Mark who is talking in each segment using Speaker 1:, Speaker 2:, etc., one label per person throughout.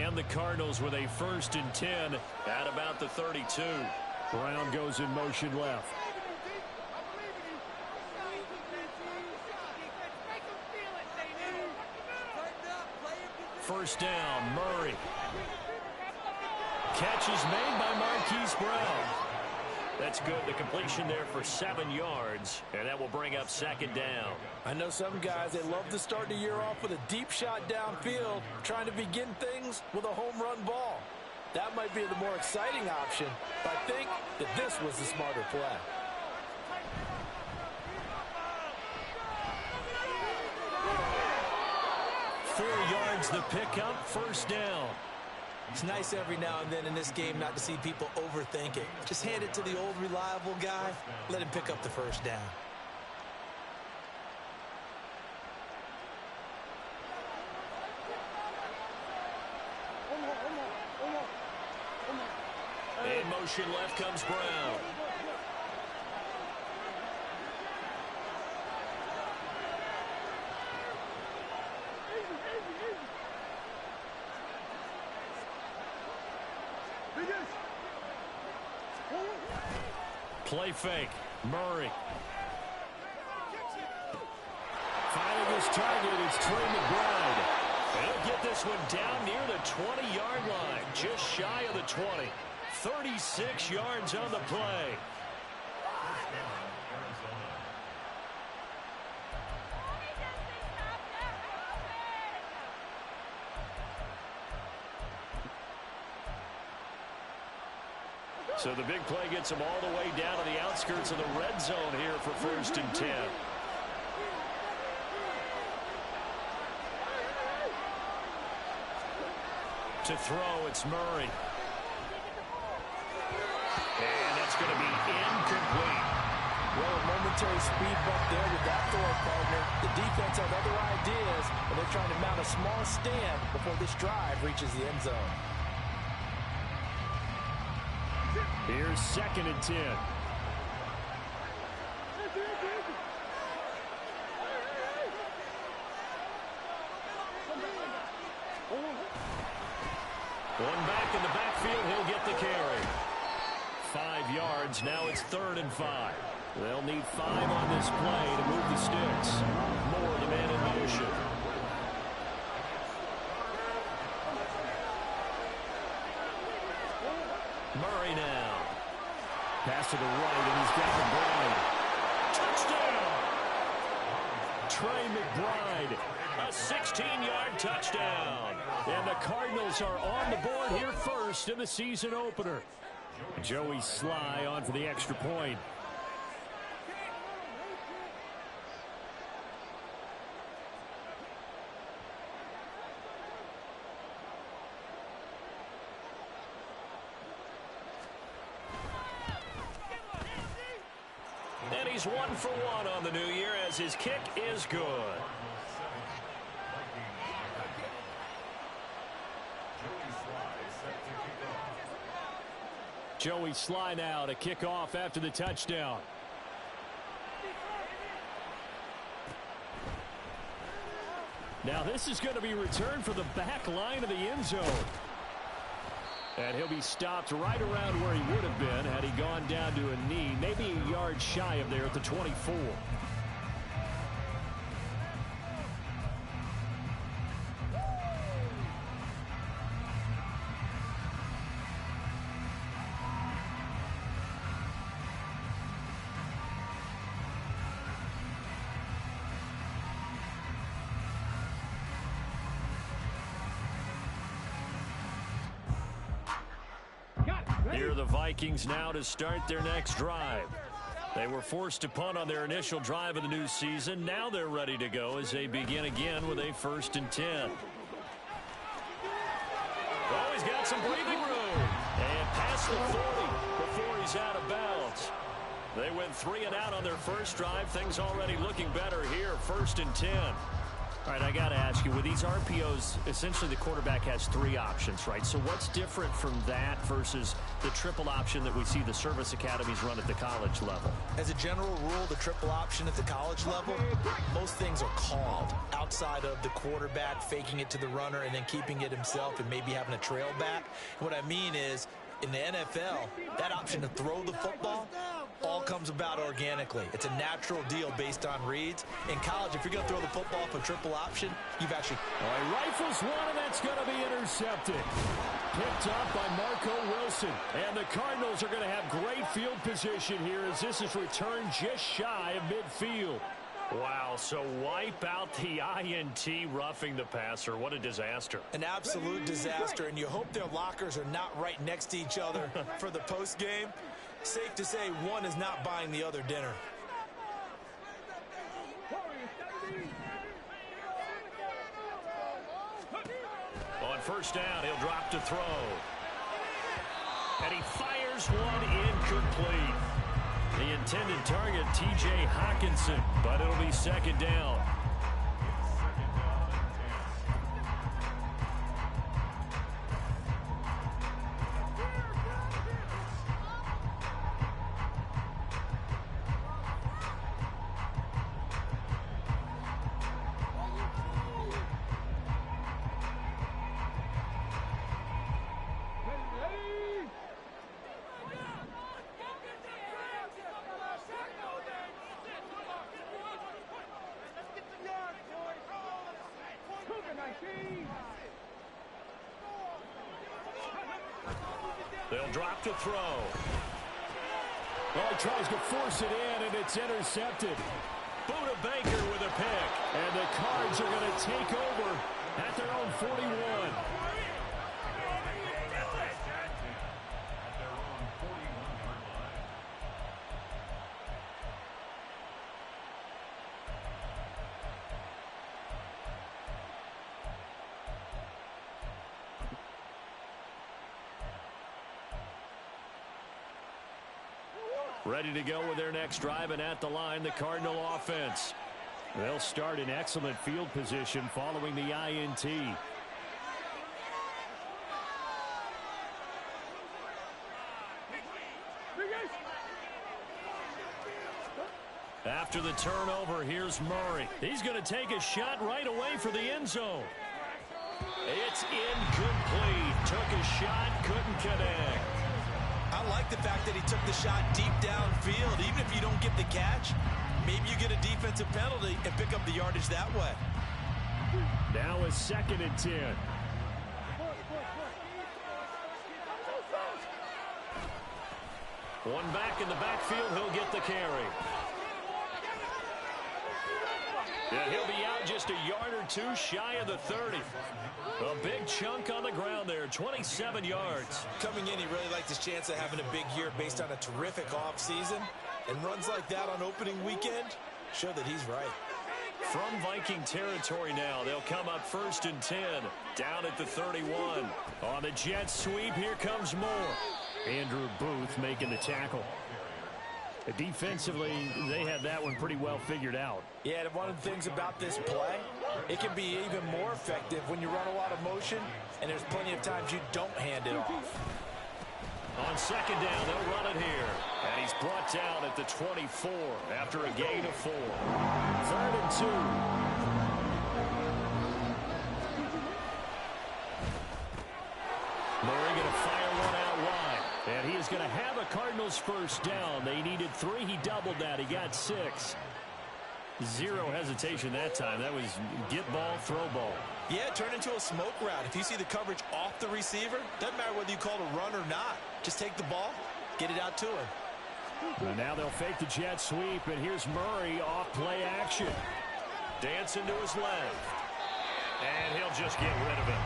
Speaker 1: And the Cardinals with a 1st and 10 at about the 32.
Speaker 2: Brown goes in motion left.
Speaker 1: First down, Murray. Catch is made by Marquise Brown. That's good. The completion there for 7 yards, and that will bring up 2nd down.
Speaker 3: I know some guys, they love to start the year off with a deep shot downfield, trying to begin things with a home run ball. That might be the more exciting option, but I think that this was the smarter play.
Speaker 1: Yards the pickup, 1st down.
Speaker 4: It's nice every now and then in this game not to see people overthink it. Just hand it to the old reliable guy, let him pick up the 1st down.
Speaker 1: In motion left comes Brown. Play fake. Murray. Finding his target is Trey McBride. He'll get this one down near the 20-yard line. Just shy of the 20. 36 yards on the play. So the big play gets him all the way down to the outskirts of the red zone here for 1st and 10. To throw, it's Murray. And that's going to be incomplete.
Speaker 3: Well, a momentary speed bump there with that throw, partner. The defense had other ideas, and they're trying to mount a small stand before this drive reaches the end zone.
Speaker 2: Here's 2nd and 10.
Speaker 1: One back in the backfield, he'll get the carry. 5 yards, now it's 3rd and 5. They'll need 5 on this play to move the sticks. More the man in motion. Murray now.
Speaker 2: Pass to the right, and he's got McBride.
Speaker 1: Touchdown! Trey McBride, a 16-yard touchdown. And the Cardinals are on the board here first in the season opener.
Speaker 2: Joey Sly on for the extra point.
Speaker 1: And he's 1 for 1 on the new year as his kick is good.
Speaker 2: Joey Sly now to kick off after the touchdown. Now this is going to be returned for the back line of the end zone. And he'll be stopped right around where he would have been had he gone down to a knee, maybe a yard shy of there at the 24.
Speaker 1: Here are the Vikings now to start their next drive. They were forced to punt on their initial drive of the new season. Now they're ready to go as they begin again with a 1st and 10. Oh, he's got some breathing room. And past the 40 before he's out of bounds. They went 3 and out on their first drive. Things already looking better here. 1st and 10.
Speaker 2: All right, I got to ask you, with these RPOs, essentially the quarterback has three options, right? So what's different from that versus the triple option that we see the service academies run at the college level?
Speaker 4: As a general rule, the triple option at the college level, most things are called outside of the quarterback faking it to the runner and then keeping it himself and maybe having a trail back. And what I mean is, in the NFL, that option to throw the football all comes about organically. It's a natural deal based on reads. In college, if you're going to throw the football for triple option, you've actually...
Speaker 2: All right, rifles one, and that's going to be intercepted. Picked up by Marco Wilson. And the Cardinals are going to have great field position here as this is returned just shy of midfield. Wow, so wipe out the INT, roughing the passer. What a disaster.
Speaker 4: An absolute disaster, and you hope their lockers are not right next to each other for the postgame. Safe to say one is not buying the other dinner.
Speaker 2: On first down, he'll drop to throw. And he fires one incomplete. The intended target, T.J. Hawkinson, but it'll be second down. They'll drop to throw. Well, he tries to force it in, and it's intercepted. Buda Baker with a pick. And the Cards are going to take over at their own 41. Ready to go with their next drive, and at the line, the Cardinal offense. They'll start in excellent field position following the INT. After the turnover, here's Murray. He's going to take a shot right away for the end zone. It's incomplete. Took a shot, couldn't connect.
Speaker 4: I like the fact that he took the shot deep downfield. Even if you don't get the catch, maybe you get a defensive penalty and pick up the yardage that way.
Speaker 2: Now a 2nd and 10. One back in the backfield, he'll get the carry. And he'll be out just a yard or two shy of the 30. A big chunk on the ground there, 27 yards.
Speaker 4: Coming in, he really liked his chance of having a big year based on a terrific offseason. And runs like that on opening weekend show that he's right.
Speaker 2: From Viking territory now, they'll come up 1st and 10. Down at the 31. On the jet sweep, here comes more. Andrew Booth making the tackle. Defensively, they had that one pretty well figured out.
Speaker 3: Yeah, and one of the things about this play, it can be even more effective when you run a lot of motion, and there's plenty of times you don't hand it off.
Speaker 2: On 2nd down, they'll run it here. And he's brought down at the 24 after a gain of 4. 3rd and 2. Murray going to fire one out wide. And he is going to have a Cardinals first down. They needed 3. He doubled that. He got 6. Zero hesitation that time. That was get ball, throw ball.
Speaker 4: Yeah, it turned into a smoke route. If you see the coverage off the receiver, doesn't matter whether you call it a run or not. Just take the ball, get it out to him.
Speaker 2: And now they'll fake the jet sweep, and here's Murray off play action. Dancing to his left. And he'll just get rid of it.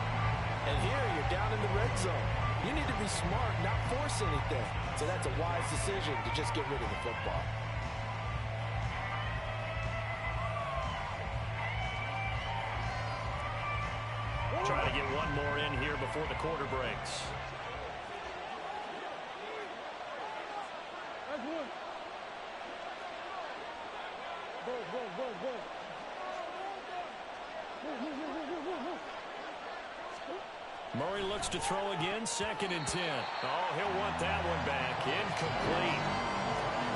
Speaker 3: And here you're down in the red zone. You need to be smart, not force anything. So that's a wise decision to just get rid of the football.
Speaker 2: Try to get one more in here before the quarter breaks. Murray looks to throw again, 2nd and 10. Oh, he'll want that one back. Incomplete.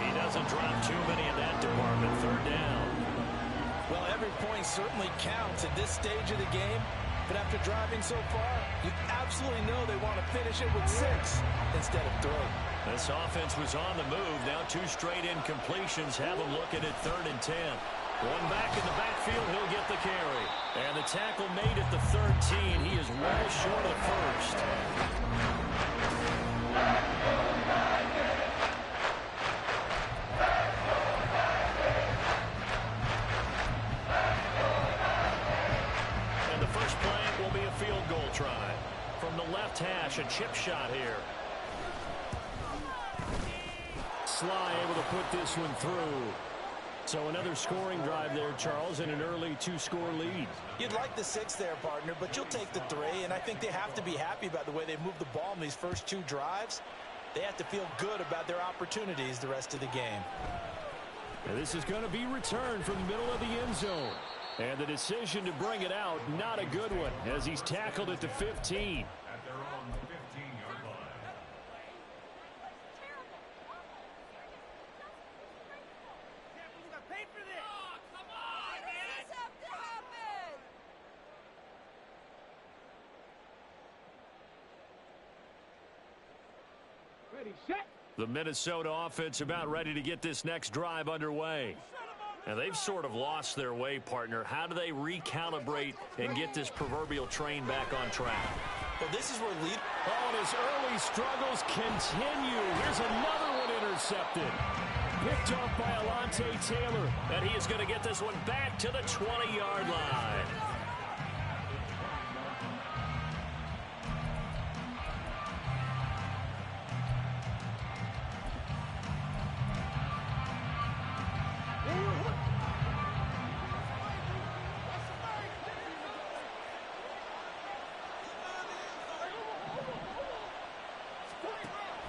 Speaker 2: He doesn't drop too many in that department. 3rd down.
Speaker 3: Well, every point certainly counts at this stage of the game. But after driving so far, you absolutely know they want to finish it with 6 instead of 3.
Speaker 2: This offense was on the move. Now 2 straight incompletions have them looking at 3rd and 10. One back in the backfield, he'll get the carry. And the tackle made at the 13. He is well short of first. And the first play will be a field goal try. From the left hash, a chip shot here. Sly able to put this one through. So another scoring drive there, Charles, and an early 2-score lead.
Speaker 3: You'd like the 6 there, partner, but you'll take the 3, and I think they have to be happy about the way they moved the ball in these first 2 drives. They have to feel good about their opportunities the rest of the game.
Speaker 2: And this is going to be returned from the middle of the end zone. And the decision to bring it out, not a good one, as he's tackled at the 15.
Speaker 5: At their own 15-yard line.
Speaker 2: The Minnesota offense about ready to get this next drive underway. And they've sort of lost their way, partner. How do they recalibrate and get this proverbial train back on track?
Speaker 3: Well, this is where lead.
Speaker 2: Oh, and his early struggles continue. Here's another one intercepted. Picked off by Alontae Taylor. And he is going to get this one back to the 20-yard line.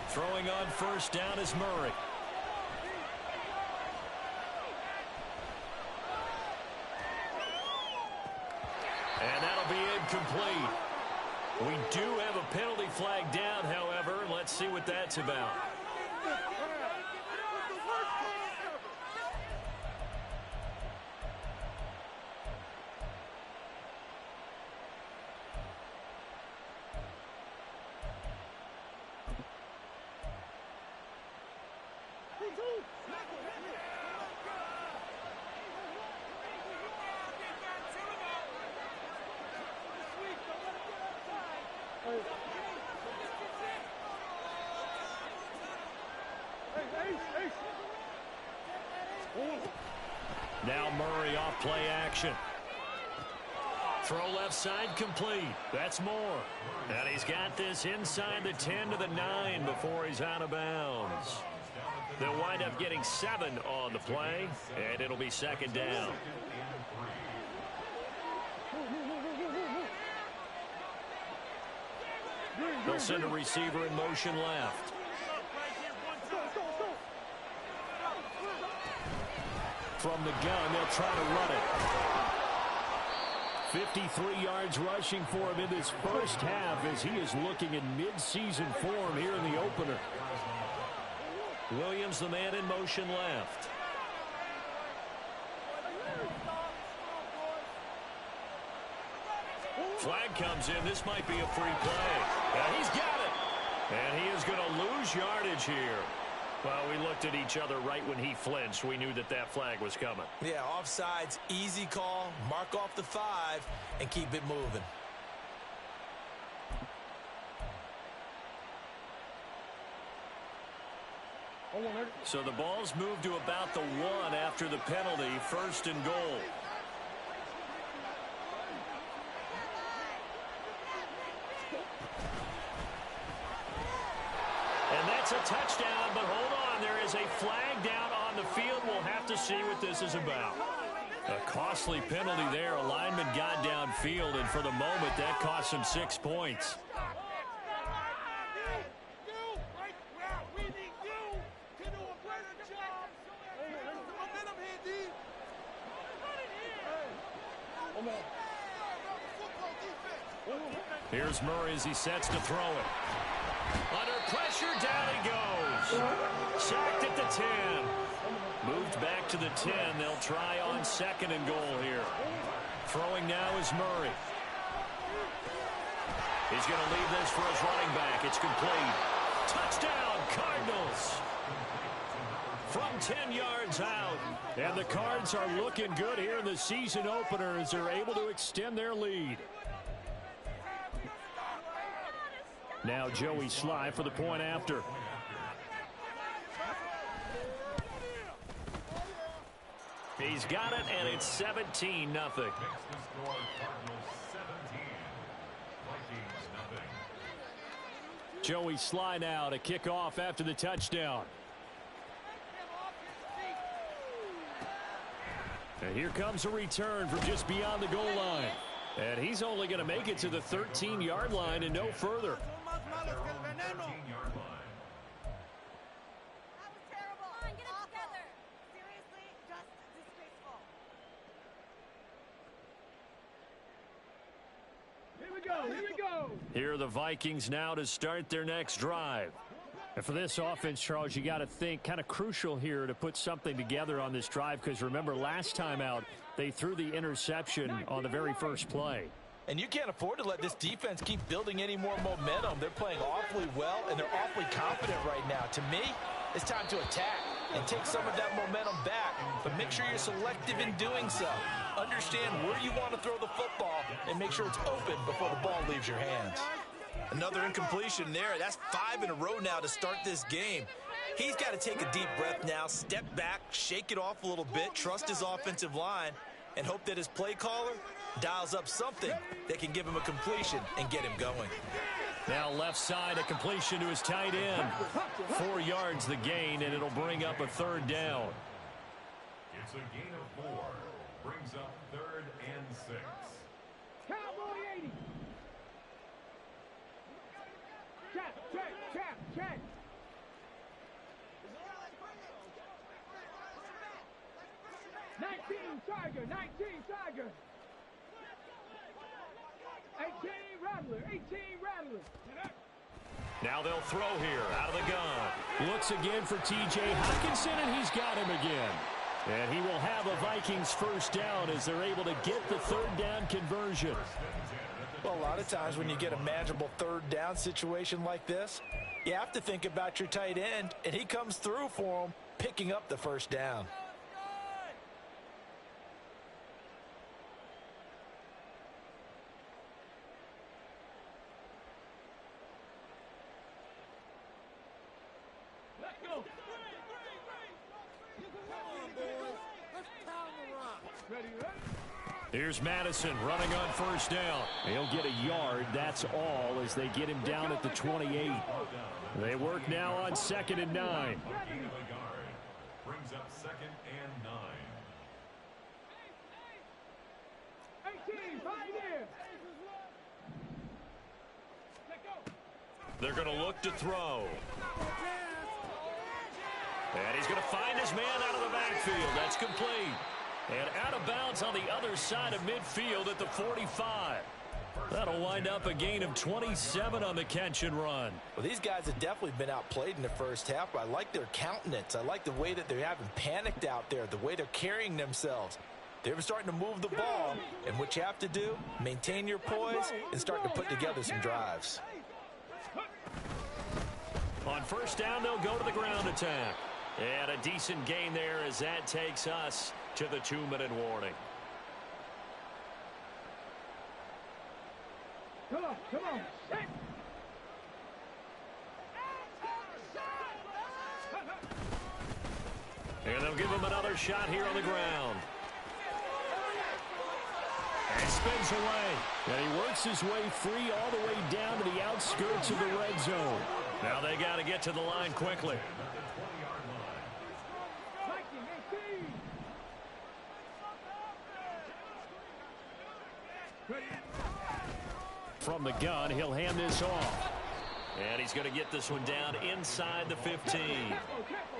Speaker 2: Throwing on first down is Murray. And that'll be incomplete. We do have a penalty flag down, however. Let's see what that's about. Now Murray off play action. Throw left side complete. That's Moore. And he's got this inside the 10 to the 9 before he's out of bounds. They'll wind up getting 7 on the play, and it'll be 2nd down. They'll send a receiver in motion left. From the gun, they'll try to run it. 53 yards rushing for him in this first half as he is looking in mid-season form here in the opener. Williams, the man in motion left. Flag comes in. This might be a free play. Yeah, he's got it. And he is going to lose yardage here. Well, we looked at each other right when he flinched. We knew that that flag was coming.
Speaker 3: Yeah, offsides, easy call. Mark off the 5 and keep it moving.
Speaker 2: So the ball's moved to about the 1 after the penalty. 1st and goal. And that's a touchdown, but hold on. There is a flag down on the field. We'll have to see what this is about. A costly penalty there. A lineman got downfield, and for the moment, that cost him 6 points. Here's Murray as he sets to throw it. Under pressure, down he goes. Sacked at the 10. Moved back to the 10. They'll try on second and goal here. Throwing now is Murray. He's going to leave this for his running back. It's complete. Touchdown, Cardinals. From 10 yards out. And the Cards are looking good here in the season opener as they're able to extend their lead. Now Joey Sly for the point after. He's got it, and it's 17-0. Joey Sly now to kick off after the touchdown. And here comes a return from just beyond the goal line. And he's only going to make it to the 13-yard line and no further. Here are the Vikings now to start their next drive. And for this offense, Charles, you got to think kind of crucial here to put something together on this drive, because remember last time out they threw the interception on the very first play.
Speaker 4: And you can't afford to let this defense keep building any more momentum. They're playing awfully well, and they're awfully confident right now. To me, it's time to attack and take some of that momentum back, but make sure you're selective in doing so. Understand where you want to throw the football and make sure it's open before the ball leaves your hands. Another incompletion there. That's 5 in a row now to start this game. He's got to take a deep breath now, step back, shake it off a little bit, trust his offensive line, and hope that his play caller dials up something that can give him a completion and get him going.
Speaker 2: Now left side, a completion to his tight end. 4 yards the gain, and it'll bring up a third down.
Speaker 5: It's a gain of 4. Brings up 3rd and 6.
Speaker 6: Cowboy 80. Check. 19 Tiger. 18 Rattler.
Speaker 2: Now they'll throw here out of the gun. Looks again for T.J. Hockenson, and he's got him again. And he will have a Vikings first down as they're able to get the third down conversion.
Speaker 3: Well, a lot of times when you get a manageable third down situation like this, you have to think about your tight end, and he comes through for him, picking up the first down.
Speaker 2: Here's Madison running on first down. He'll get a yard, that's all, as they get him down at the 28. They work now on 2nd and 9.
Speaker 5: Brings up 2nd and 9.
Speaker 2: They're going to look to throw. And he's going to find his man out of the backfield. That's complete. And out of bounds on the other side of midfield at the 45. That'll wind up a gain of 27 on the catch and run.
Speaker 3: Well, these guys have definitely been outplayed in the first half, but I like their countenance. I like the way that they haven't panicked out there, the way they're carrying themselves. They're starting to move the ball, and what you have to do, maintain your poise and start to put together some drives.
Speaker 2: On first down, they'll go to the ground attack. And a decent gain there as that takes us to the 2-minute warning.
Speaker 6: Come on.
Speaker 2: And they'll give him another shot here on the ground. And spins away. And he works his way free all the way down to the outskirts of the red zone. Now they got to get to the line quickly. From the gun, he'll hand this off. And he's going to get this one down inside the 15.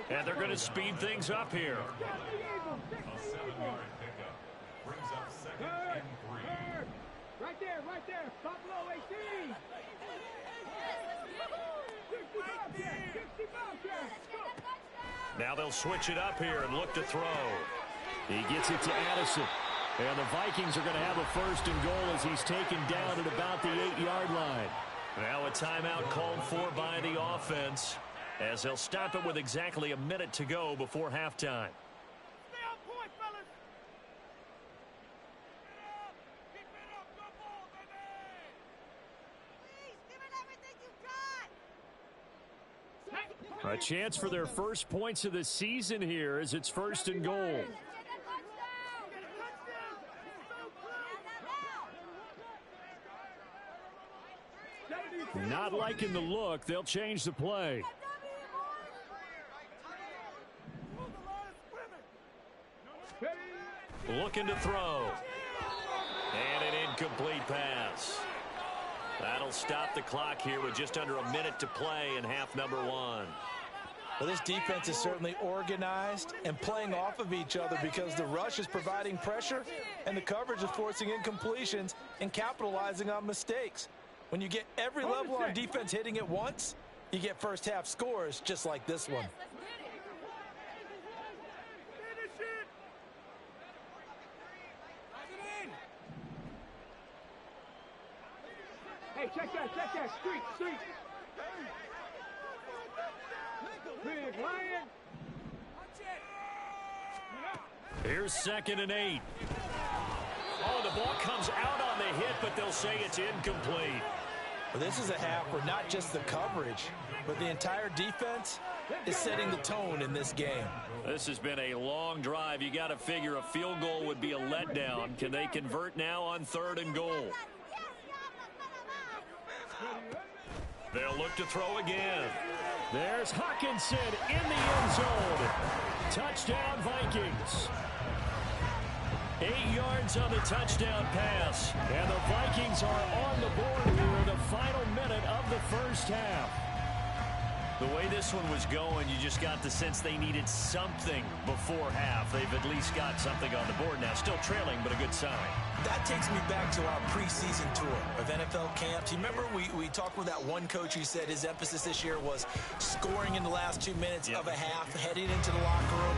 Speaker 2: And they're going to speed things up here.
Speaker 5: A 7-yard pickup. Brings up 2nd and 3.
Speaker 6: Right there, right there. Buffalo 18. 60 Bobcats, 60 Bobcats. Go.
Speaker 2: Now they'll switch it up here and look to throw. He gets it to Addison. And the Vikings are going to have a first and goal as he's taken down at about the 8-yard line. Now a timeout called for by the offense as they'll stop it with exactly a minute to go before halftime.
Speaker 6: Stay on point, fellas.
Speaker 2: A chance for their first points of the season here as it's first and goal. Not liking the look. They'll change the play. Looking to throw. And an incomplete pass. That'll stop the clock here with just under a minute to play in half number one.
Speaker 3: Well, this defense is certainly organized and playing off of each other because the rush is providing pressure and the coverage is forcing incompletions and capitalizing on mistakes. When you get every level on defense hitting at once, you get first half scores just like this one.
Speaker 6: Hey, check that. Street. Big Lion.
Speaker 2: Here's 2nd and 8. Oh, the ball comes out on the hit, but they'll say it's incomplete.
Speaker 3: Well, this is a half where not just the coverage, but the entire defense is setting the tone in this game.
Speaker 2: This has been a long drive. You got to figure a field goal would be a letdown. Can they convert now on 3rd and goal? They'll look to throw again. There's Hawkinson in the end zone. Touchdown, Vikings. 8 yards on the touchdown pass. And the Vikings are on the board here in the final minute of the first half. The way this one was going, you just got the sense they needed something before half. They've at least got something on the board now. Still trailing, but a good sign.
Speaker 3: That takes me back to our preseason tour of NFL camps. You remember we talked with that one coach who said his emphasis this year was scoring in the last 2 minutes of a half, heading into the locker room.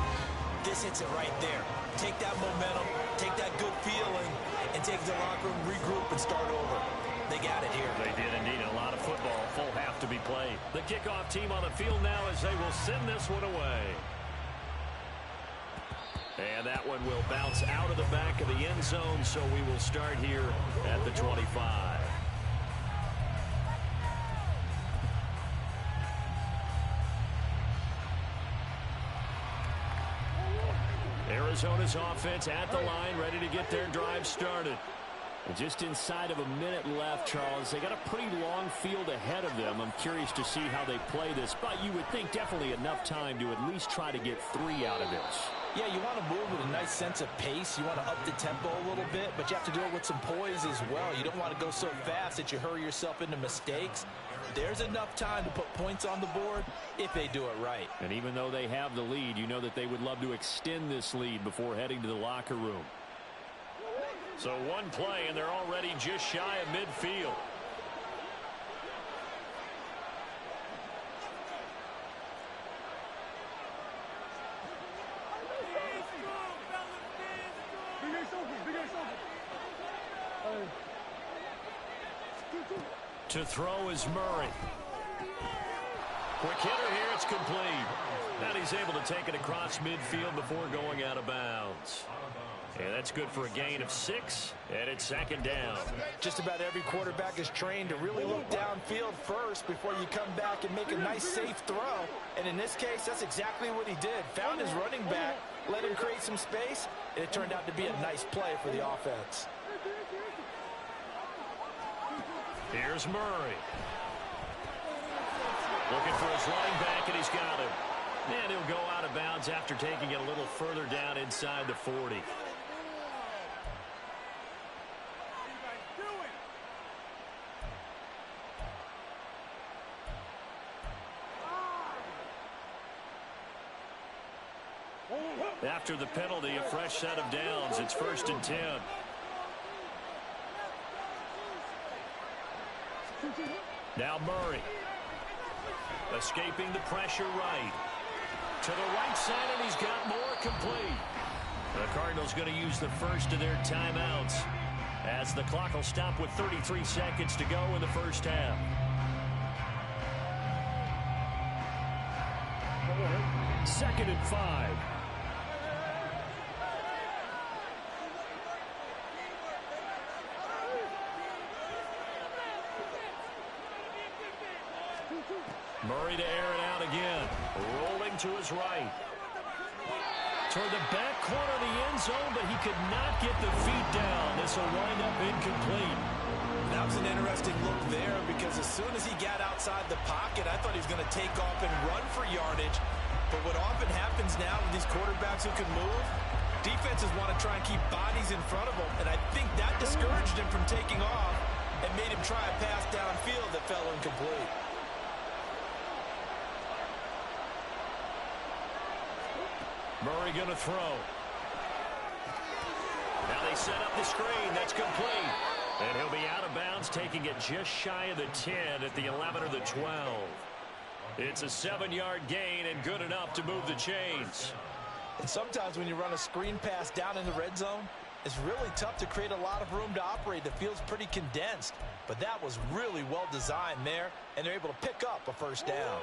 Speaker 3: This hits it right there. Take that momentum, take that good feeling, and take the locker room, regroup, and start over. They got it here.
Speaker 2: They did indeed. A lot of football, full half to be played. The kickoff team on the field now as they will send this one away. And that one will bounce out of the back of the end zone, so we will start here at the 25. Arizona's offense at the line, ready to get their drive started. And just inside of a minute left, Charles. They got a pretty long field ahead of them. I'm curious to see how they play this, but you would think definitely enough time to at least try to get 3 out of this.
Speaker 3: Yeah, you want to move with a nice sense of pace. You want to up the tempo a little bit, but you have to do it with some poise as well. You don't want to go so fast that you hurry yourself into mistakes. There's enough time to put points on the board if they do it right.
Speaker 2: And even though they have the lead, you know that they would love to extend this lead before heading to the locker room. So one play, and they're already just shy of midfield. To throw is Murray. Quick hitter here, it's complete. And he's able to take it across midfield before going out of bounds. And that's good for a gain of 6, and it's 2nd down.
Speaker 3: Just about every quarterback is trained to really look downfield first before you come back and make a nice, safe throw. And in this case, that's exactly what he did. Found his running back, let him create some space, and it turned out to be a nice play for the offense.
Speaker 2: Here's Murray. Looking for his running back, and he's got him. And he'll go out of bounds after taking it a little further down inside the 40. After the penalty, a fresh set of downs. It's 1st and 10. Now Murray. Escaping the pressure right. To the right side, and he's got more complete. The Cardinals going to use the first of their timeouts as the clock will stop with 33 seconds to go in the first half. Second and 5. Murray to air it out again. Rolling to his right. Toward the back corner of the end zone, but he could not get the feet down. This will wind up incomplete.
Speaker 4: That was an interesting look there because as soon as he got outside the pocket, I thought he was going to take off and run for yardage. But what often happens now with these quarterbacks who can move, defenses want to try and keep bodies in front of them. And I think that discouraged him from taking off and made him try a pass downfield that fell incomplete.
Speaker 2: Murray going to throw. Now they set up the screen. That's complete. And he'll be out of bounds, taking it just shy of the 10 at the 11 or the 12. It's a 7-yard gain and good enough to move the chains.
Speaker 4: And sometimes when you run a screen pass down in the red zone, it's really tough to create a lot of room to operate. The field's pretty condensed. But that was really well designed there, and they're able to pick up a first down.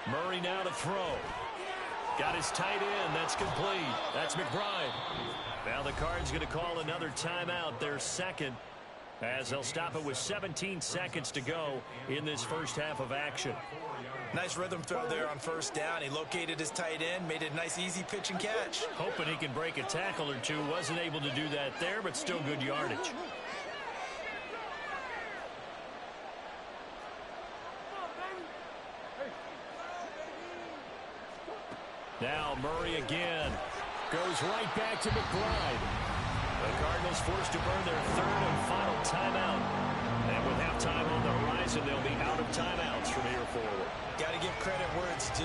Speaker 2: Murray now to throw. Got his tight end. That's complete. That's McBride. Now the Cards going to call another timeout, their second, as they'll stop it with 17 seconds to go in this first half of action.
Speaker 4: Nice rhythm throw there on first down. He located his tight end, made it a nice easy pitch and catch.
Speaker 2: Hoping he can break a tackle or two. Wasn't able to do that there, but still good yardage. Now Murray again. Goes right back to McBride. The Cardinals forced to burn their third and final timeout. And with halftime on the horizon, they'll be out of timeouts from here forward.
Speaker 4: Got to give credit where it's due.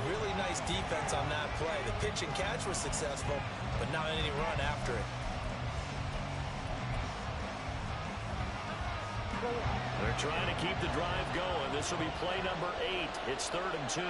Speaker 4: Really nice defense on that play. The pitch and catch was successful, but not any run after it.
Speaker 2: They're trying to keep the drive going. This will be play number 8. It's 3rd and 2.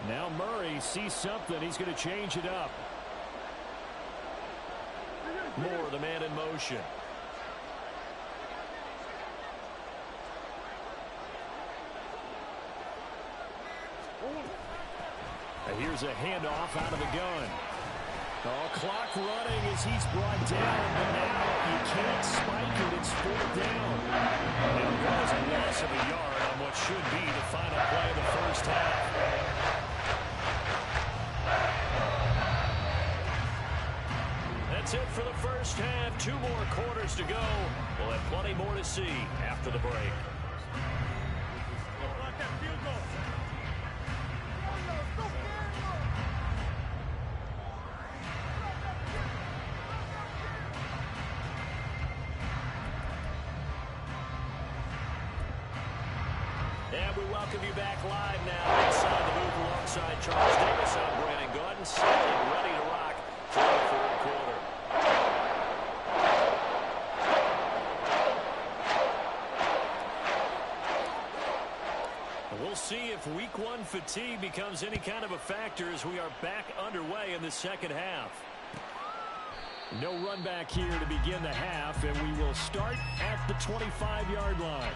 Speaker 2: Now Murray sees something. He's going to change it up. Moore, the man in motion. And here's a handoff out of the gun. Oh, clock running as he's brought down, but now you can't spike it. It's 4th down. And there's a loss of a yard on what should be the final play of the first half. That's it for the first half. 2 more quarters to go. We'll have plenty more to see after the break. And we welcome you back live now inside the booth alongside Charles Davis. I'm Brandon Gordon, set and ready to rock for the fourth quarter. We'll see if week 1 fatigue becomes any kind of a factor as we are back underway in the second half. No run back here to begin the half, and we will start at the 25-yard line.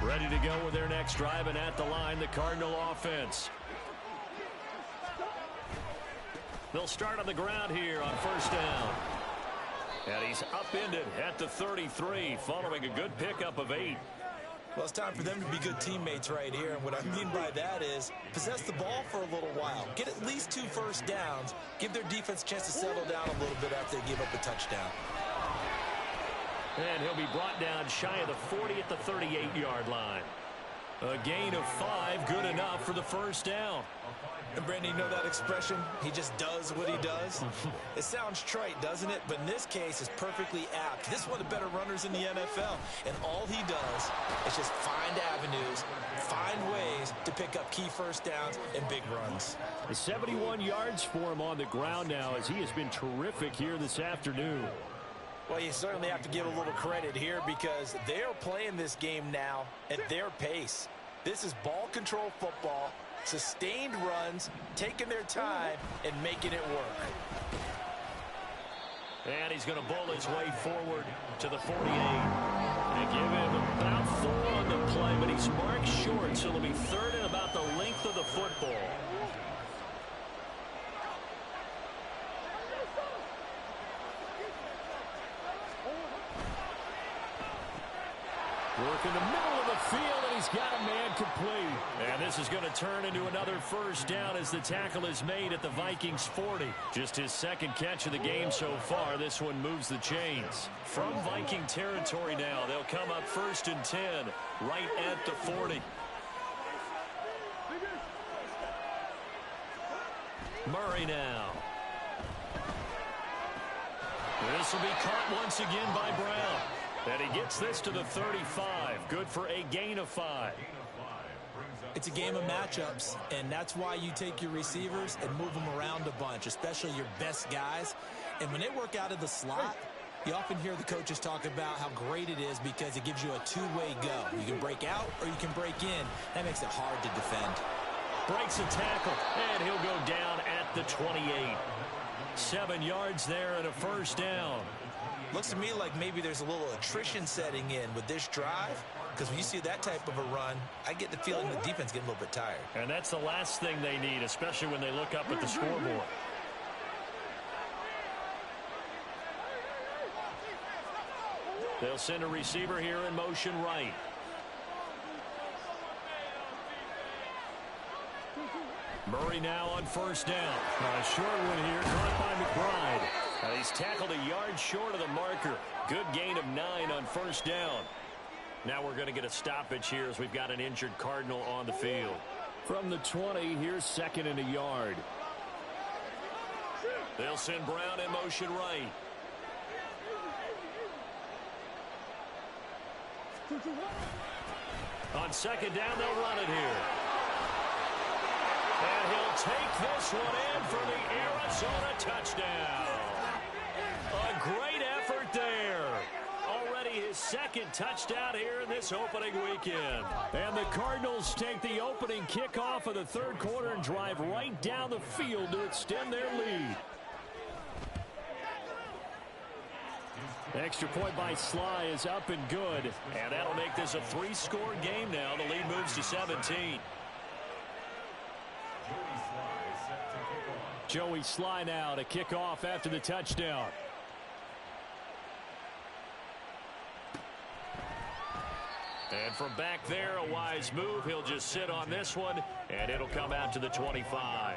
Speaker 2: Ready to go with their next drive, and at the line, the Cardinal offense. They'll start on the ground here on first down. And he's upended at the 33 following a good pickup of 8.
Speaker 4: Well, it's time for them to be good teammates right here. And what I mean by that is possess the ball for a little while. Get at least 2 first downs. Give their defense a chance to settle down a little bit after they give up a touchdown.
Speaker 2: And he'll be brought down shy of the 40 at the 38-yard line. A gain of 5, good enough for the first down.
Speaker 4: And Brandon, you know that expression? He just does what he does. It sounds trite, doesn't it? But in this case, it's perfectly apt. This is one of the better runners in the NFL. And all he does is just find avenues, find ways to pick up key first downs and big runs.
Speaker 2: 71 yards for him on the ground now as he has been terrific here this afternoon.
Speaker 3: Well, you certainly have to give a little credit here because they're playing this game now at their pace. This is ball control football, sustained runs, taking their time, and making it work.
Speaker 2: And he's going to bull his way forward to the 48. They give him about 4 on the play, but he's marked short, so it'll be 3rd and about the length of the football. Work in the middle of the field, and he's got a man complete. And this is going to turn into another first down as the tackle is made at the Vikings 40. Just his 2nd catch of the game so far. This one moves the chains. From Viking territory now, they'll come up 1st and 10, right at the 40. Murray now. This will be caught once again by Brown. And he gets this to the 35. Good for a gain of 5.
Speaker 4: It's a game of matchups, and that's why you take your receivers and move them around a bunch, especially your best guys. And when they work out of the slot, you often hear the coaches talk about how great it is because it gives you a 2-way go. You can break out or you can break in. That makes it hard to defend.
Speaker 2: Breaks a tackle, and he'll go down at the 28. 7 yards there and a first down.
Speaker 4: Looks to me like maybe there's a little attrition setting in with this drive, because when you see that type of a run, I get the feeling the defense getting a little bit tired.
Speaker 2: And that's the last thing they need, especially when they look up at the scoreboard. They'll send a receiver here in motion right. Murray now on first down. A short one here, caught by McBride. He's tackled a yard short of the marker. Good gain of 9 on first down. Now we're going to get a stoppage here as we've got an injured Cardinal on the field. From the 20, here's 2nd and a yard. They'll send Brown in motion right. On 2nd down, they'll run it here. And he'll take this one in for the Arizona touchdown. A great effort there. Already his 2nd touchdown here in this opening weekend. And the Cardinals take the opening kickoff of the 3rd quarter and drive right down the field to extend their lead. Extra point by Sly is up and good. And that'll make this a 3-score game now. The lead moves to 17. Joey Sly now to kick off after the touchdown. And from back there, a wise move. He'll just sit on this one, and it'll come out to the 25.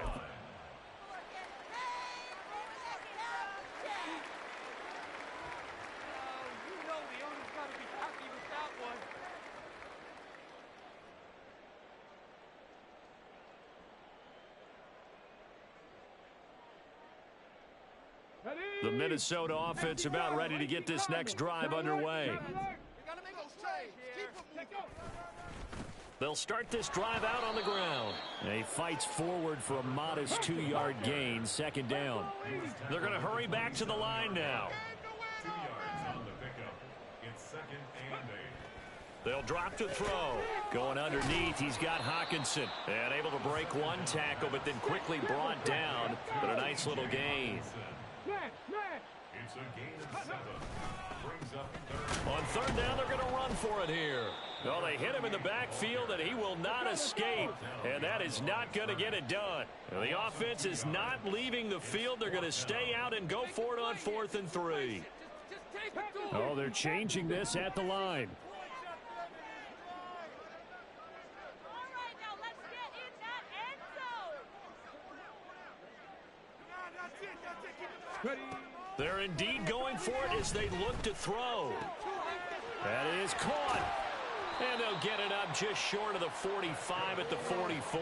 Speaker 2: The Minnesota offense about ready to get this next drive underway. They'll start this drive out on the ground. And he fights forward for a modest 2-yard gain, 2nd down. They're going to hurry back to the line now.
Speaker 5: 2 yards on the pickup. It's 2nd and 8.
Speaker 2: They'll drop to throw. Going underneath, he's got Hawkinson. And able to break one tackle, but then quickly brought down. But a nice little gain.
Speaker 5: It's a gain of 7. Brings up 3rd.
Speaker 2: On 3rd down, they're going to run for it here. Well, they hit him in the backfield, and he will not escape. And that is not going to get it done. And the offense is not leaving the field. They're going to stay out and go for it on 4th and 3. Oh, they're changing this at the line. They're indeed going for it as they look to throw. That is caught. And they'll get it up just short of the 45 at the 44.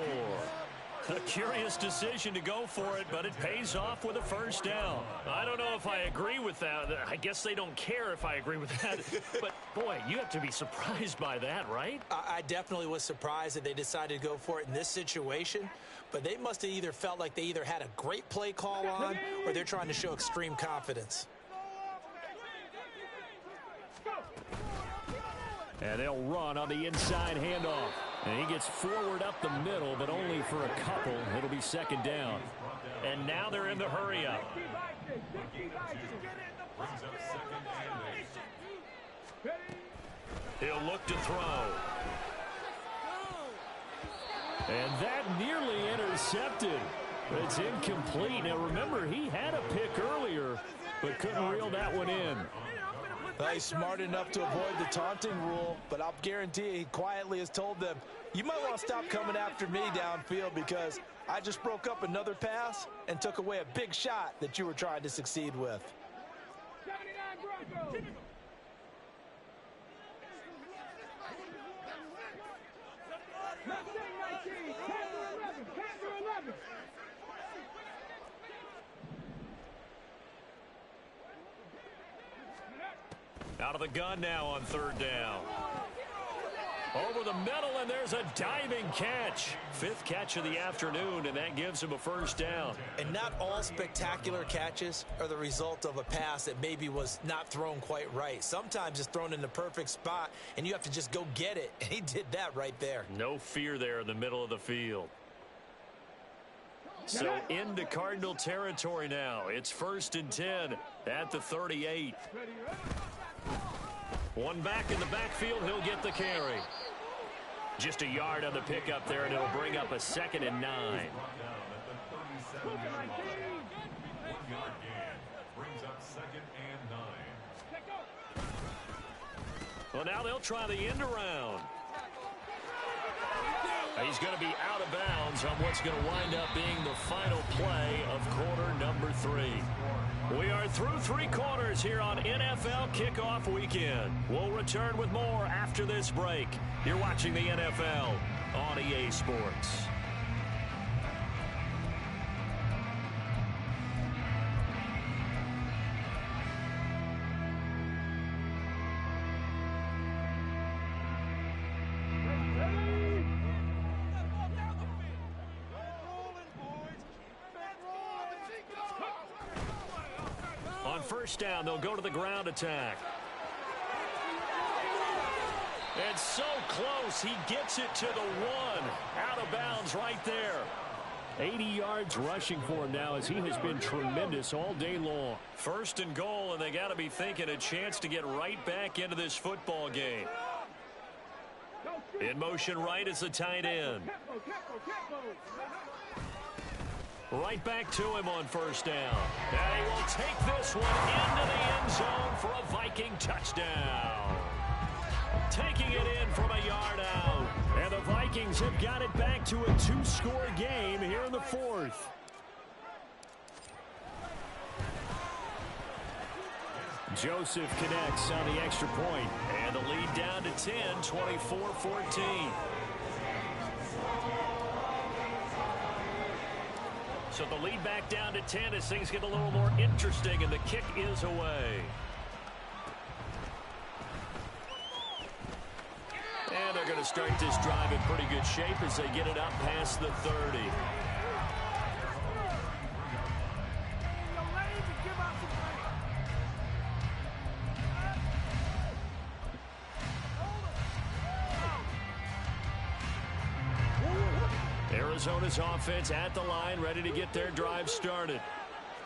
Speaker 2: A curious decision to go for it, but it pays off with a first down. I don't know if I agree with that. I guess they don't care if I agree with that. But, boy, you have to be surprised by that, right?
Speaker 4: I definitely was surprised that they decided to go for it in this situation. But they must have either felt like they either had a great play call on or they're trying to show extreme confidence.
Speaker 2: And they'll run on the inside handoff. And he gets forward up the middle, but only for a couple. It'll be second down. And now they're in the hurry up. He'll look to throw. And that nearly intercepted. It's incomplete. Now remember, he had a pick earlier, but couldn't reel that one in.
Speaker 3: Well, he's smart enough to avoid the taunting rule, but I'll guarantee he quietly has told them, you might want to stop coming after me downfield because I just broke up another pass and took away a big shot that you were trying to succeed with.
Speaker 6: 79 Broncos.
Speaker 2: Out of the gun now on third down. Over the middle, and there's a diving catch. Fifth catch of the afternoon, and that gives him a first down.
Speaker 4: And not all spectacular catches are the result of a pass that maybe was not thrown quite right. Sometimes it's thrown in the perfect spot, and you have to just go get it. And he did that right there.
Speaker 2: No fear there in the middle of the field. So into Cardinal territory now. It's 1st and 10 at the 38. One back in the backfield. He'll get the carry. Just a yard on the pickup there, and it'll bring up a 2nd and 9. Well, now they'll try the end around. He's going to be out of bounds on what's going to wind up being the final play of quarter number 3. We are through 3 quarters here on NFL Kickoff Weekend. We'll return with more after this break. You're watching the NFL on EA Sports. First down, they'll go to the ground attack. And so close, he gets it to the 1. Out of bounds right there. 80 yards rushing for him now as he has been tremendous all day long. 1st and goal, and they got to be thinking a chance to get right back into this football game. In motion right is the tight end. Right back to him on first down. And he will take this one into the end zone for a Viking touchdown. Taking it in from a yard out. And the Vikings have got it back to a 2-score game here in the 4th. Joseph connects on the extra point. And the lead down to 10, 24-14. So the lead back down to 10 as things get a little more interesting, and the kick is away. And they're going to start this drive in pretty good shape as they get it up past the 30. Arizona's offense at the line, ready to get their drive started.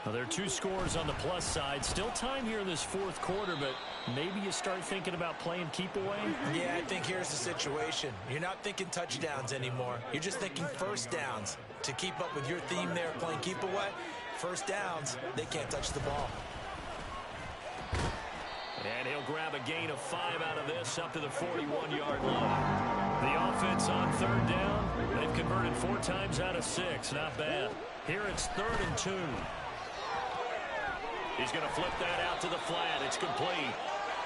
Speaker 2: Now, there are 2 scores on the plus side. Still time here in this 4th quarter, but maybe you start thinking about playing keep away?
Speaker 4: Yeah, I think here's the situation. You're not thinking touchdowns anymore. You're just thinking first downs. To keep up with your theme there, playing keep away, first downs, they can't touch the ball.
Speaker 2: And he'll grab a gain of 5 out of this up to the 41-yard line. The offense on third down. They've converted 4 times out of 6. Not bad. Here it's 3rd and 2.
Speaker 1: He's going to flip that out to the flat. It's complete.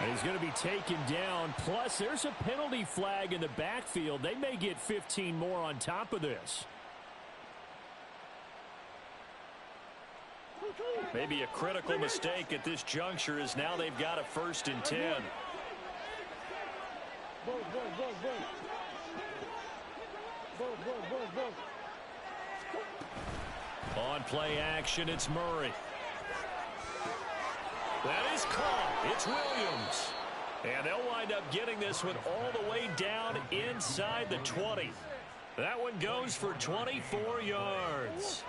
Speaker 2: And he's going to be taken down. Plus, there's a penalty flag in the backfield. They may get 15 more on top of this.
Speaker 1: Maybe a critical mistake at this juncture is now they've got a 1st and 10. On play action, it's Murray. That is caught. It's Williams. And they'll wind up getting this one all the way down inside the 20. That one goes for 24 yards.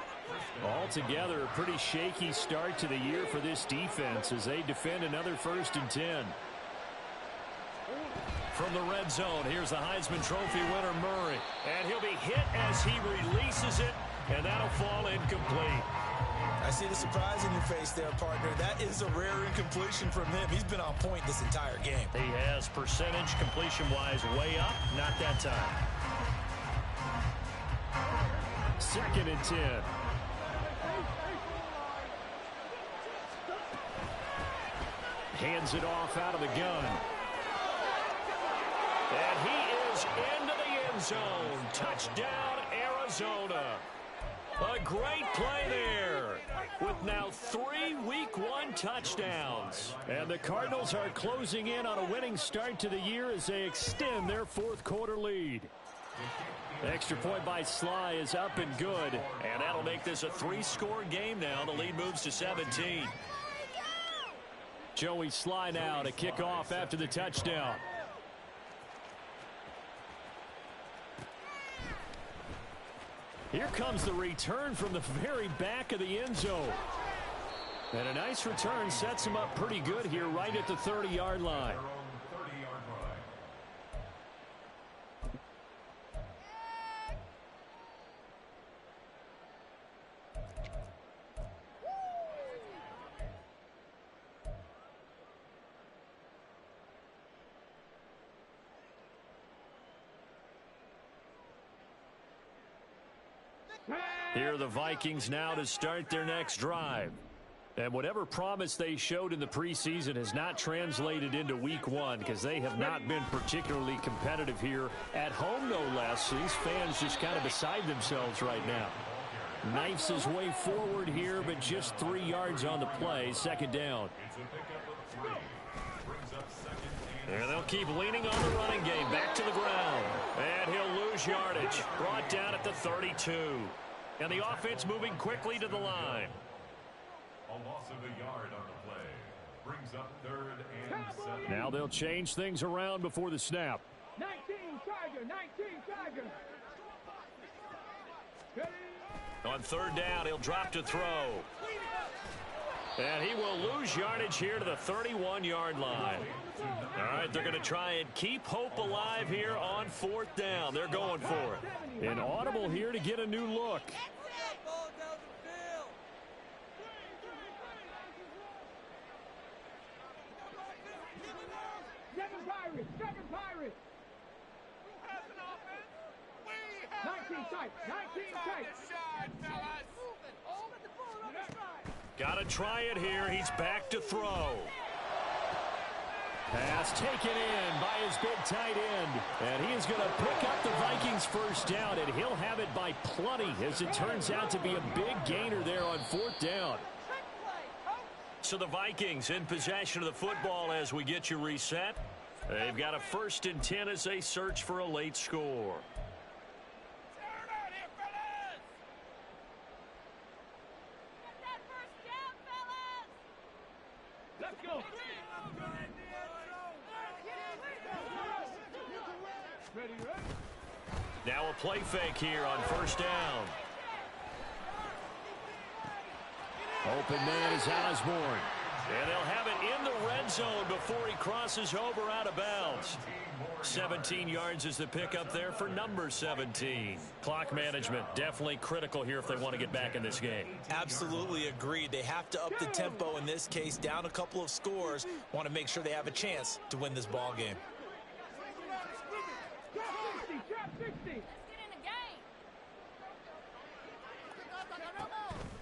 Speaker 2: Altogether, a pretty shaky start to the year for this defense as they defend another 1st and 10.
Speaker 1: From the red zone, here's the Heisman Trophy winner, Murray. And he'll be hit as he releases it, and that'll fall incomplete.
Speaker 4: I see the surprise in your face there, partner. That is a rare incompletion from him. He's been on point this entire game.
Speaker 1: He has percentage completion-wise way up, not that time.
Speaker 2: 2nd and 10. Hands it off out of the gun.
Speaker 1: And he is into the end zone. Touchdown, Arizona. A great play there with now 3 Week 1 touchdowns.
Speaker 2: And the Cardinals are closing in on a winning start to the year as they extend their 4th quarter lead. The extra point by Sly is up and good.
Speaker 1: And that'll make this a 3-score game now. The lead moves to 17.
Speaker 2: Joey Sly now to kick off after the touchdown. Here comes the return from the very back of the end zone. And a nice return sets him up pretty good here right at the 30-yard line. Here are the Vikings now to start their next drive. And whatever promise they showed in the preseason has not translated into Week 1 because they have not been particularly competitive here at home, no less. These fans just kind of beside themselves right now. Knifes his way forward here, but just 3 yards on the play. 2nd down.
Speaker 1: And they'll keep leaning on the running game. Back to the ground. And he'll lose yardage. Brought down at the 32. And the offense moving quickly to the line.
Speaker 5: A loss of a yard on the play. Brings up 3rd and 7.
Speaker 2: Now they'll change things around before the snap.
Speaker 6: 19 Tiger, 19 Tiger.
Speaker 1: On 3rd down, he'll drop to throw. And he will lose yardage here to the 31-yard line. All right, they're going to try and keep hope alive here on 4th down. They're going for it.
Speaker 2: An audible here to get a new look.
Speaker 6: Seven Pirates. 19 tight, 19 tight.
Speaker 1: Got to try it here. He's back to throw.
Speaker 2: Pass taken in by his big tight end. And he is going to pick up the Vikings 1st down, and he'll have it by plenty as it turns out to be a big gainer there on 4th down.
Speaker 1: So the Vikings in possession of the football as we get you reset. They've got a 1st and 10 as they search for a late score.
Speaker 6: Let's go.
Speaker 1: Now a play fake here on 1st down.
Speaker 2: Open man is Osborne.
Speaker 1: And they'll have it in the red zone before he crosses over out of bounds. 17 yards is the pickup there for number 17. Clock management definitely critical here if they want to get back in this game.
Speaker 4: Absolutely agreed. They have to up the tempo in this case, down a couple of scores. Want to make sure they have a chance to win this ball game.
Speaker 6: Trap 60.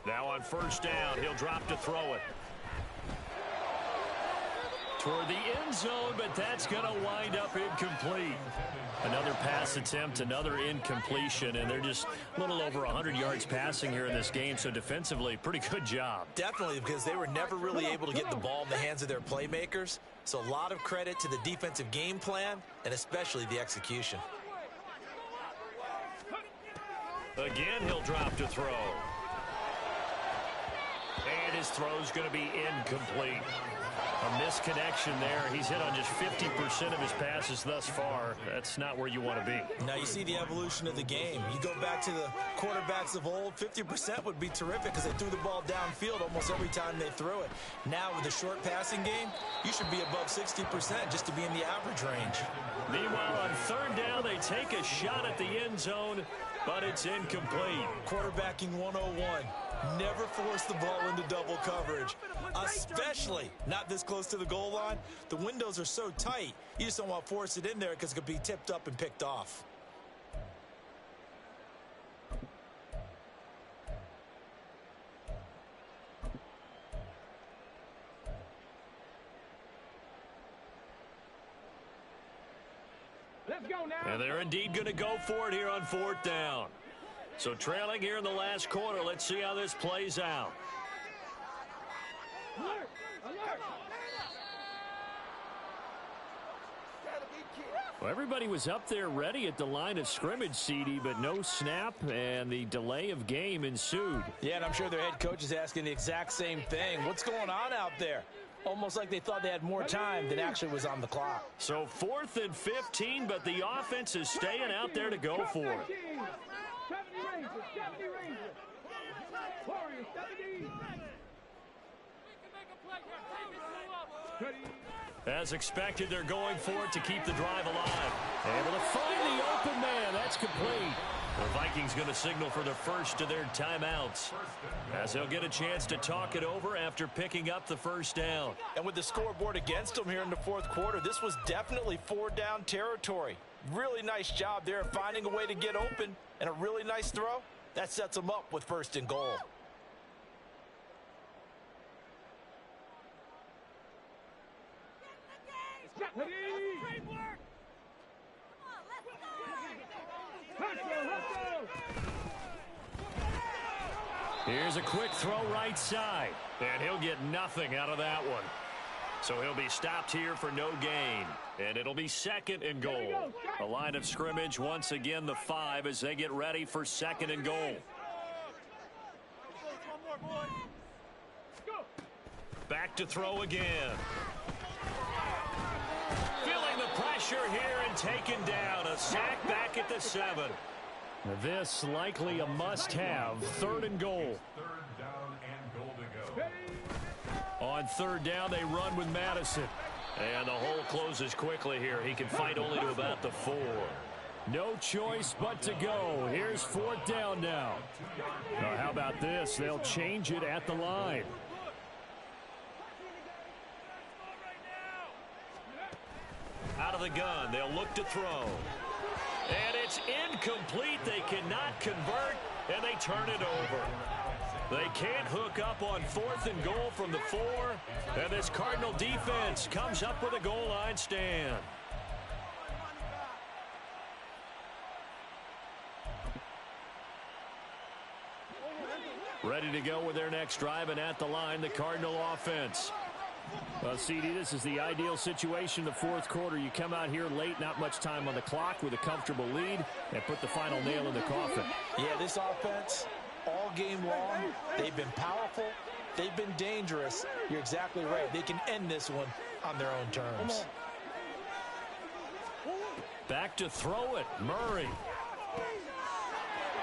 Speaker 1: Now on 1st down, he'll drop to throw it.
Speaker 2: toward the end zone, but that's going to wind up incomplete. Another pass attempt, another incompletion, and they're just a little over 100 yards passing here in this game, so defensively, pretty good job.
Speaker 4: Definitely, because they were never really able to get the ball in the hands of their playmakers, so a lot of credit to the defensive game plan and especially the execution.
Speaker 2: Again, he'll drop to throw. And his throw's going to be incomplete. A misconnection there. He's hit on just 50% of his passes thus far. That's not where you want to be.
Speaker 4: Now you see the evolution of the game. You go back to the quarterbacks of old, 50% would be terrific because they threw the ball downfield almost every time they threw it. Now with the short passing game, you should be above 60% just to be in the average range.
Speaker 2: Meanwhile, on third down, they take a shot at the end zone, but it's incomplete.
Speaker 4: Quarterbacking 101. Never force the ball into double coverage, especially not this close to the goal line. The windows are so tight, you just don't want to force it in there because it could be tipped up and picked off.
Speaker 6: Let's go now.
Speaker 2: And they're indeed going to go for it here on fourth down. So trailing here in the last quarter. Let's see how this plays out.
Speaker 6: Alert! Alert!
Speaker 2: Well, everybody was up there ready at the line of scrimmage, CD, but no snap, and the delay of game ensued.
Speaker 3: Yeah, and I'm sure their head coach is asking the exact same thing. What's going on out there? Almost like they thought they had more time than actually was on the clock.
Speaker 2: So 4th and 15, but the offense is staying out there to go for it.
Speaker 6: 70 Rangers, 70 Rangers. Warriors, 70.
Speaker 2: As expected, they're going for it to keep the drive alive. Able to find the open man. That's complete. The Vikings going to signal for the first of their timeouts, as they'll get a chance to talk it over after picking up the first down.
Speaker 3: And with the scoreboard against them here in the fourth quarter, this was definitely 4-down territory. Really nice job there finding a way to get open, and a really nice throw. That sets them up with 1st and goal.
Speaker 2: Here's a quick throw right side, and he'll get nothing out of that one. So he'll be stopped here for no gain, and it'll be 2nd and goal. The line of scrimmage, once again, the 5 as they get ready for 2nd and goal. Back to throw again. Feeling the pressure here and taken down. A sack back at the 7. This likely a must-have. 3rd and goal.
Speaker 5: 3rd down and goal to go.
Speaker 2: On 3rd down, they run with Madison. And the hole closes quickly here. He can fight only to about the 4. No choice but to go. Here's 4th down now. Now, how about this? They'll change it at the line. Out of the gun, they'll look to throw. And it's incomplete. They cannot convert, and they turn it over. They can't hook up on 4th and goal from the 4, and this Cardinal defense comes up with a goal line stand. Ready to go with their next drive, and at the line, the Cardinal offense. Well, CD, this is the ideal situation in the fourth quarter. You come out here late, not much time on the clock, with a comfortable lead, and put the final nail in the coffin.
Speaker 3: Yeah, this offense, all game long, they've been powerful, they've been dangerous. You're exactly right. They can end this one on their own terms.
Speaker 2: Back to throw it, Murray.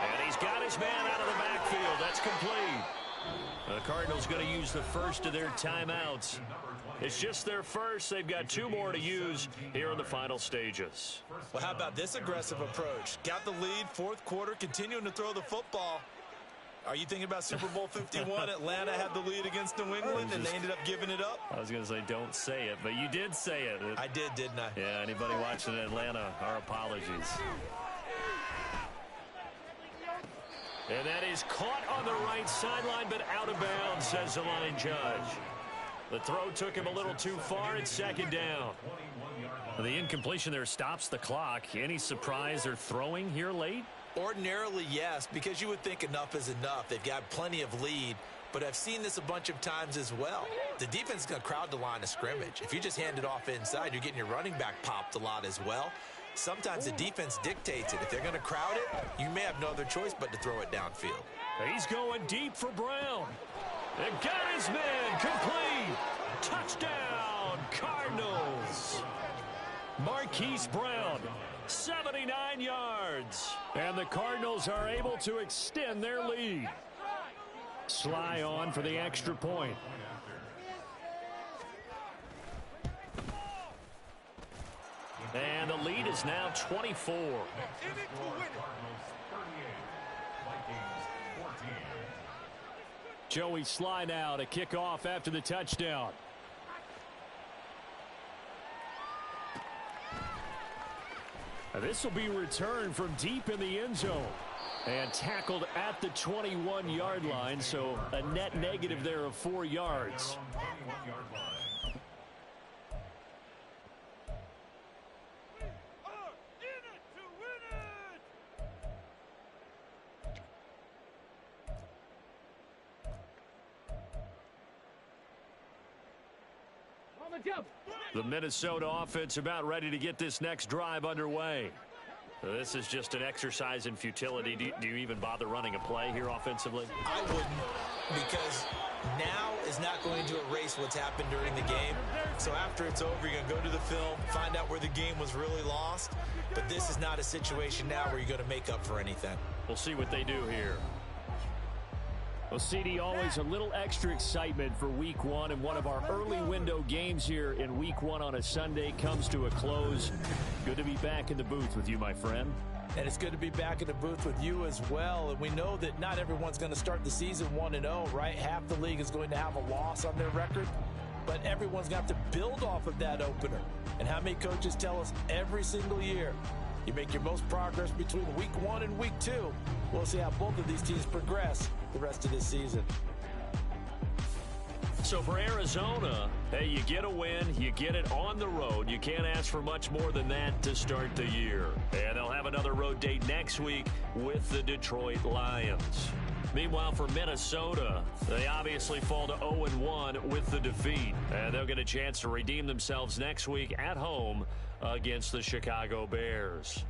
Speaker 2: And he's got his man out of the backfield. That's complete. The Cardinals going to use the first of their timeouts. It's just their first. They've got 2 more to use here in the final stages.
Speaker 4: Well, how about this aggressive approach? Got the lead, fourth quarter, continuing to throw the football. Are you thinking about Super Bowl 51? Atlanta had the lead against New England, and they ended up giving it up?
Speaker 2: I was going to say don't say it, but you did say it.
Speaker 4: I did, didn't I?
Speaker 2: Yeah, anybody watching Atlanta, our apologies. And that is caught on the right sideline, but out of bounds, says the line judge. The throw took him a little too far. It's second down. The incompletion there stops the clock. Any surprise they're throwing here late?
Speaker 4: Ordinarily, yes, because you would think enough is enough. They've got plenty of lead, but I've seen this a bunch of times as well. The defense is going to crowd the line of scrimmage. If you just hand it off inside, you're getting your running back popped a lot as well. Sometimes the defense dictates it. If they're going to crowd it, you may have no other choice but to throw it downfield.
Speaker 2: He's going deep for Brown. They got his man complete. Touchdown, Cardinals. Marquise Brown, 79 yards. And the Cardinals are able to extend their lead. Sly on for the extra point. And the lead is now 24. Joey Sly now to kick off after the touchdown. This will be returned from deep in the end zone. And tackled at the 21-yard line, so a net negative there of 4 yards. The Minnesota offense about ready to get this next drive underway. This is just an exercise in futility. Do you even bother running a play here offensively?
Speaker 4: I wouldn't, because now is not going to erase what's happened during the game. So after it's over, you're going to go to the film, find out where the game was really lost. But this is not a situation now where you're going to make up for anything.
Speaker 2: We'll see what they do here. Well, CD, always a little extra excitement for Week 1, and one of our early window games here in Week 1 on a Sunday comes to a close. Good to be back in the booth with you, my friend.
Speaker 3: And it's good to be back in the booth with you as well. And we know that not everyone's going to start the season 1-0, right? Half the league is going to have a loss on their record, but everyone's going to have to build off of that opener. And how many coaches tell us every single year, you make your most progress between Week 1 and Week 2. We'll see how both of these teams progress the rest of this season.
Speaker 2: So for Arizona, hey, you get a win, you get it on the road. You can't ask for much more than that to start the year. And they'll have another road date next week with the Detroit Lions. Meanwhile, for Minnesota, they obviously fall to 0-1 with the defeat. And they'll get a chance to redeem themselves next week at home against the Chicago Bears.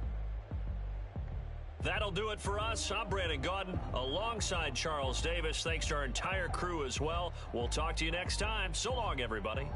Speaker 2: That'll do it for us. I'm Brandon Gaudin alongside Charles Davis. Thanks to our entire crew as well. We'll talk to you next time. So long, everybody.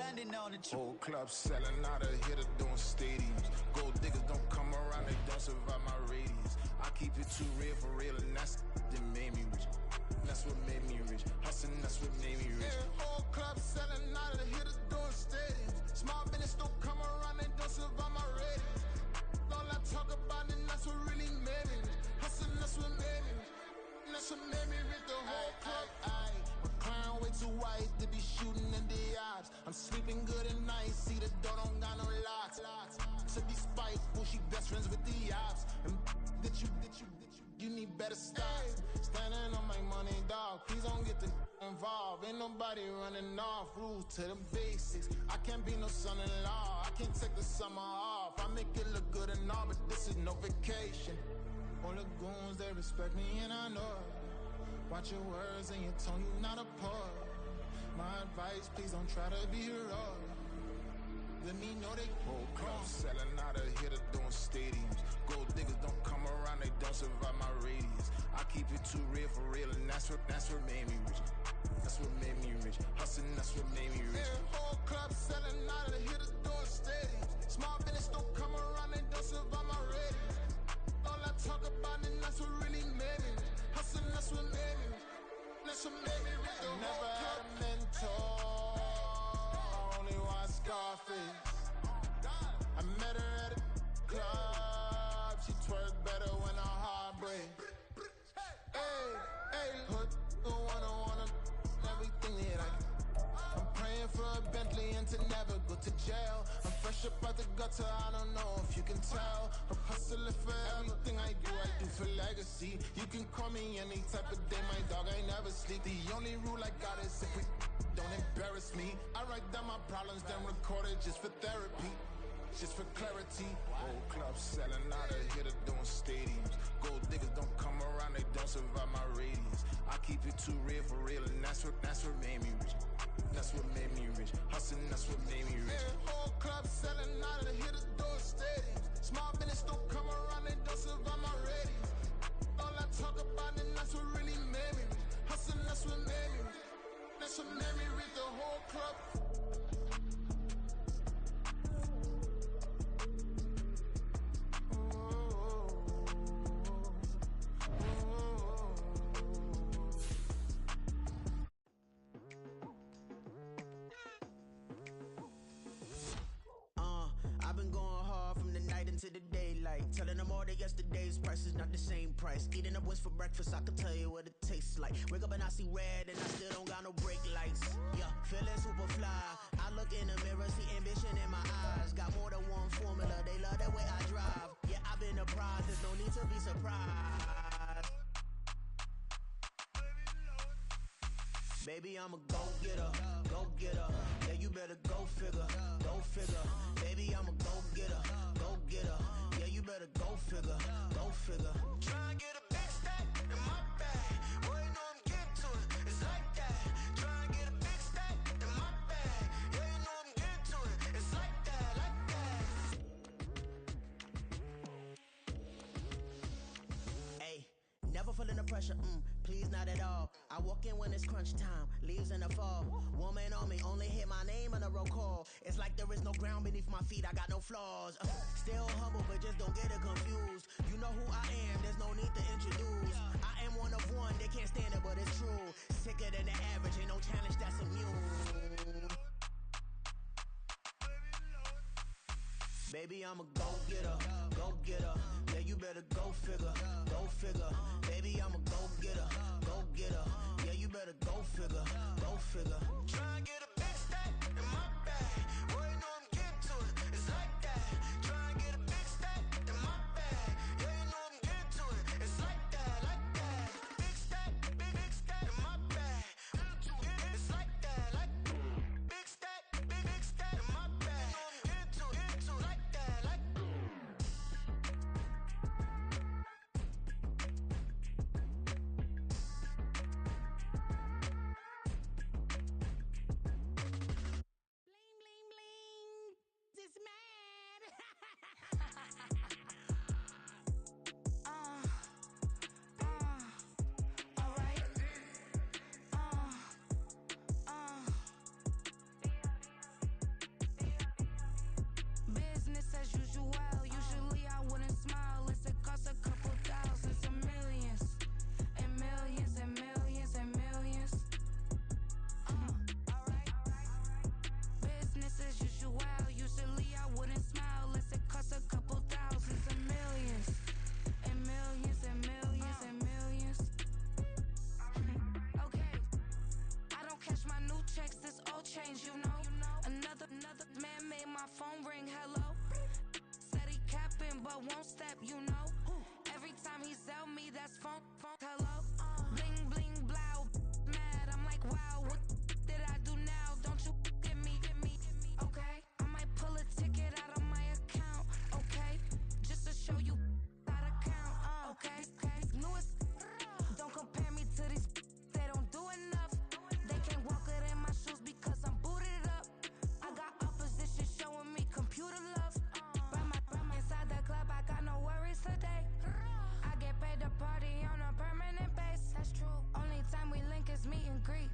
Speaker 7: landing on the truth.
Speaker 8: Whole club selling out of hitter doing stadiums. Gold diggers don't come around, they don't survive my radius. I keep it too real for real, and that's that made me rich. That's what made me rich. Hustling, that's what made me rich. Yeah, whole club selling out of hitter doing stadiums. Small business don't come around, they don't survive my radius. All I talk about, and that's what really made me rich. Hustling, that's what made me rich. That's what made me rich. The whole club. My crown way too white to be shooting in the odds. I'm sleeping good at night, see the door don't got no locks. To be spiteful, she best friends with the ops. And that you need better stop. Standing on my money, dog. Please don't get the involved. Ain't nobody running off. Rules to the basics. I can't be no son-in-law. I can't take the summer off. I make it look good and all, but this is no vacation. All the goons, they respect me and I know it. Watch your words and your tone, you not a poet. My advice, please don't try to be heroic. Let me know they whole club selling out of hitter doing stadiums. Gold diggers don't come around, they don't survive my radius. I keep it too real for real, and that's what made me rich. That's what made me rich. Hustling, that's what made me rich. Yeah, whole club selling out of hitter doing stadiums. Small business don't come around, they don't survive my radius. All I talk about, and that's what really made me rich. Hustling, that's what made me rich. That's what made me rich. I never had a mentor. I only watch Scarface. I met her at a club. She twerk better when her heart breaks. Hey, put the wanna everything that I can. I'm praying for a Bentley and to never go to jail. I'm fresh up out the gutter, I don't know if you can tell. I'm hustling for everything I do for legacy. You can call me any type of day, my dog, I never sleep. The only rule I got is if we don't embarrass me. I write down my problems, then record it just for therapy. Just for clarity. Whole club selling out of hitter doing stadiums. Gold diggers don't come around, they don't survive my radius. I keep it too real for real, and that's what made me rich. That's what made me rich. Hustling, that's what made me rich. Yeah, whole club selling out of hitter doing stadiums. Small business don't come around, they don't survive my radius. All I talk about, and that's what really made me rich. Hustling, that's what made me rich. That's what made me rich. The whole club.
Speaker 7: I've been going hard from the night into the daylight, telling them all that yesterday's price is not the same price. Eating up wings for breakfast, I can tell you what it tastes like. Wake up and I see red and I still don't got no brake lights. Yeah, feeling super fly. I look in the mirror, see ambition in my eyes. Got more than one formula, they love the way I drive. Yeah, I've been a prize, there's no need to be surprised. Baby, I'm a go-getter, go-getter. Yeah, you better go figure, go figure. Baby, I'm a go-getter, go-getter. Yeah, you better go figure, go figure. Try and get a big stack in my bag. Boy, you know I'm getting to it, it's like that. Try and get a big stack in my bag. Yeah, you know I'm getting to it, it's like that, like that. Hey, never feeling the pressure, please not at all. I walk in when it's crunch time, leaves in the fall. Woman on me, only hit my name on a roll call. It's like there is no ground beneath my feet, I got no flaws. Still humble, but just don't get it confused. You know who I am, there's no need to introduce. I am one of one, they can't stand it, but it's true. Sicker than the average, ain't no challenge that's immune. Baby, I'm a go-getter, go-getter. Yeah, you better go figure, go figure. Baby, I'm a go-getter, go-getter. Yeah, you better go figure, go figure. Try and get a big stack in my bag. Boy, you know I'm getting to it, it's like that. Try and get a big stack in my bag. Yeah, you know I'm getting to it, it's like that, like that. Big stack, big stack in my bag. It's like that, like big stack, big stack in my bag. You know I'm getting to it, like that, like.
Speaker 9: agree.